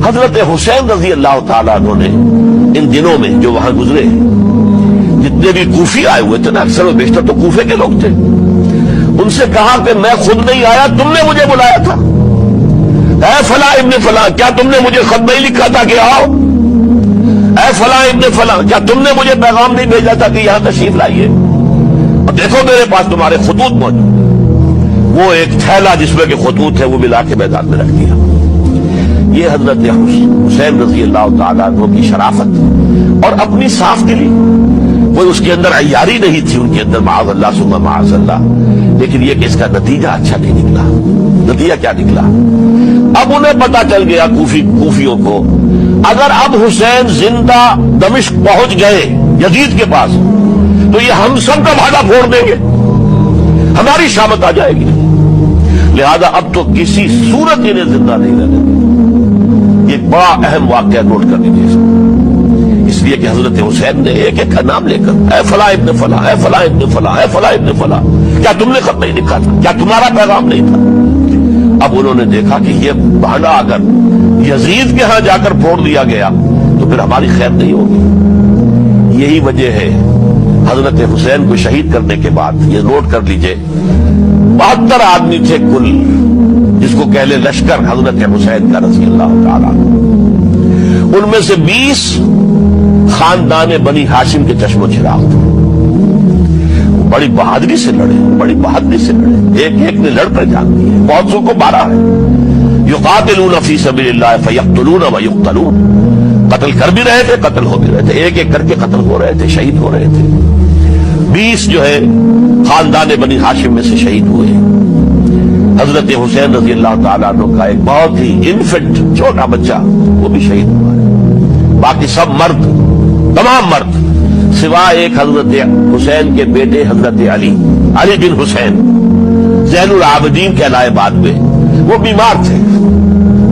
حضرت حسین رضی اللہ تعالیٰ عنہ نے ان دنوں میں جو وہاں گزرے جتنے بھی کوفی آئے ہوئے تھے نا، اکثر و بیشتر تو کوفے کے لوگ تھے، ان سے کہا کہ میں خود نہیں آیا، تم نے مجھے بلایا تھا، اے فلاں ابن فلاں، کیا تم نے مجھے خط نہیں لکھا تھا کہ آؤ؟ اے فلاں ابن فلاں، کیا تم نے مجھے پیغام نہیں بھیجا تھا کہ یہاں تشریف لائیے؟ اور دیکھو میرے پاس تمہارے خطوط موجود ہیں۔ وہ ایک تھیلا جس میں کہ خطوط ہے وہ ملا کے میدان میں رکھ دیا۔ یہ حضرت حسین رضی اللہ تعالیٰ عنہ کی شرافت اور اپنی صاف دلی، کوئی اس کے اندر عیاری نہیں تھی ان کے اندر، معاذ اللہ ثم معاذ اللہ، لیکن یہ کہ اس کا نتیجہ اچھا نہیں نکلا۔ نتیجہ کیا نکلا؟ اب انہیں پتا چل گیا کوفیوں کو، اگر اب حسین زندہ دمشق پہنچ گئے یزید کے پاس تو یہ ہم سب کا بھالا پھوڑ دیں گے، ہماری شامت آ جائے گی، لہذا اب تو کسی صورت انہیں زندہ نہیں رہنے دیں۔ یہ ایک بڑا اہم واقعہ نوٹ کر لیجیے، اس لیے کہ حضرت حسین نے ایک ایک کا نام لے کر، اے فلاں ابن فلاں، اے فلاں ابن فلاں، اے فلاں ابن فلاں، کیا تم نے خط نہیں لکھا تھا؟ کیا تمہارا پیغام نہیں تھا؟ اب انہوں نے دیکھا کہ یہ بہانہ اگر یزید کے ہاں جا کر پھوڑ دیا گیا تو پھر ہماری خیر نہیں ہوگی۔ یہی وجہ ہے حضرت حسین کو شہید کرنے کے بعد، یہ نوٹ کر لیجئے، 72 آدمی تھے کل، جس کو کہہ لے لشکر حضرت حسین کا رضی اللہ تعالیٰ، ان میں سے 20 خاندان بنی ہاشم کے چشم و چراغ تھے۔ بڑی بہادری سے لڑے، بڑی بہادری سے لڑے، ایک ایک نے لڑ کر جان دی ہے، بہت سو کو مارا ہے۔ یقاتلون فی سبیل اللہ فیقتلون ویقتلون، قتل کر بھی رہے تھے، قتل ہو بھی رہے تھے، ایک ایک کر کے قتل ہو رہے تھے، شہید ہو رہے تھے۔ 20 جو ہے خاندان بنی ہاشم میں سے شہید ہوئے۔ حضرت حسین رضی اللہ تعالیٰ عنہ کا ایک بہت ہی انفنٹ چھوٹا بچہ وہ بھی شہید ہوا ہے۔ باقی سب مرد، تمام مرد، سوائے ایک حضرت حسین کے بیٹے حضرت علی بن حسین زین العابدین کہلائے بعد میں، وہ بیمار تھے،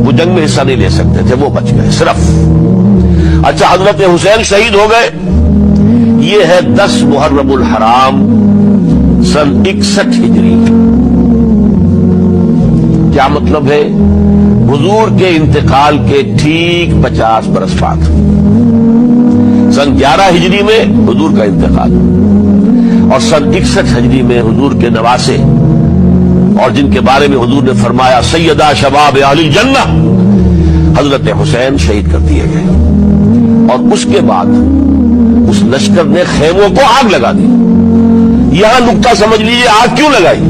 وہ جنگ میں حصہ نہیں لے سکتے تھے، وہ بچ گئے صرف۔ اچھا، حضرت حسین شہید ہو گئے، یہ ہے 10 محرم الحرام سن 61 ہجری۔ کیا مطلب ہے؟ حضور کے انتقال کے ٹھیک 50 برس بعد، سن 11 ہجری میں حضور کا انتقال، اور سن 61 ہجری میں حضور کے نواسے، اور جن کے بارے میں حضور نے فرمایا سیدہ شباب اہل الجنہ، حضرت حسین شہید کر دیے گئے۔ اور اس کے بعد اس لشکر نے خیموں کو آگ لگا دی۔ یہاں نکتہ سمجھ لیجیے، آگ کیوں لگائی؟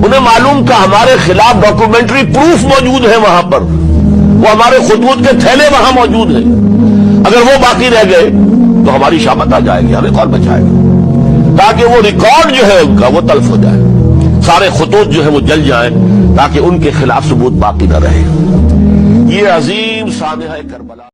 انہیں معلوم تھا ہمارے خلاف ڈاکومنٹری پروف موجود ہے وہاں پر، وہ ہمارے خطوط کے تھیلے وہاں موجود ہیں، اگر وہ باقی رہ گئے تو ہماری شامت آ جائے گی، ہمیں کون بچائے گا؟ تاکہ وہ ریکارڈ جو ہے ان کا وہ تلف ہو جائے، سارے خطوط جو ہے وہ جل جائیں، تاکہ ان کے خلاف ثبوت باقی نہ رہے۔ یہ عظیم سانحہ کربلا